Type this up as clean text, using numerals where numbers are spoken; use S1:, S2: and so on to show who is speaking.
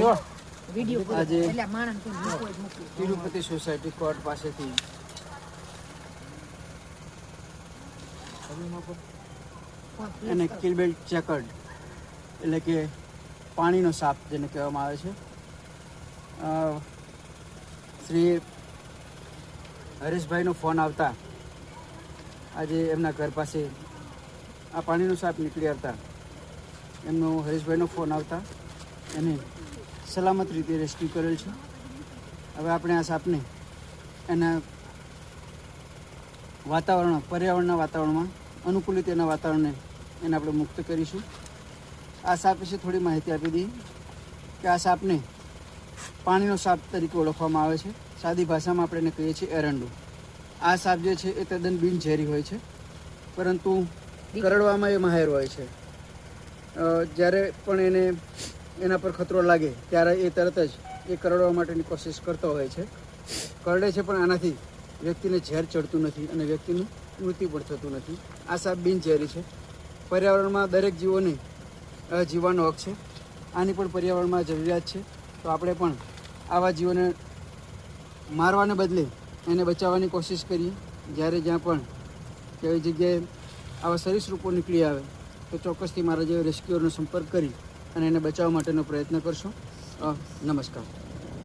S1: આજે Tirupati society court પાસેથી એને કિલબેલ્ટ ચેકર્ડ એટલે કે પાણીનો સાપ જેને કહેવામાં આવે છે, શ્રી હરેશભાઈનો ફોન આવતા આજે એમના ઘર પાસે આ પાણીનો સાપ નીકળી આવતા એમનો હરેશભાઈનો ફોન આવતા એને સલામત રીતે રેસ્ક્યુ કરેલ છે. હવે આપણે આ સાપને એના પર્યાવરણના વાતાવરણમાં અનુકૂલિત એના વાતાવરણને એને આપણે મુક્ત કરીશું. આ સાપ વિશે થોડી માહિતી આપી દઈએ કે આ સાપને પાણીનો સાપ તરીકે ઓળખવામાં આવે છે. સાદી ભાષામાં આપણે એને કહીએ છીએ એરંડો. આ સાપ જે છે એ તદ્દન બિનઝેરી હોય છે, પરંતુ કરડવામાં એ માહેર હોય છે. જ્યારે પણ એના પર ખતરો લાગે ત્યારે એ તરત જ એ કરડવા માટેની કોશિશ કરતો હોય છે. કરડે છે પણ આનાથી વ્યક્તિને ઝેર ચડતું નથી અને વ્યક્તિનું મૃત્યુ પણ થતું નથી. આ સાપ બિનઝેરી છે. પર્યાવરણમાં દરેક જીવોને જીવવાનો હક છે. આની પણ પર્યાવરણમાં જરૂરિયાત છે. તો આપણે પણ આવા જીવોને મારવાને બદલે એને બચાવવાની કોશિશ કરીએ. જ્યાં પણ કઈ જગ્યાએ આવા સરીસૃપો નીકળી આવે તો ચોક્કસથી મારા જેવા રેસ્ક્યુઅરનો સંપર્ક કરી અને એને બચાવવા માટેનો પ્રયત્ન કરશો. નમસ્કાર.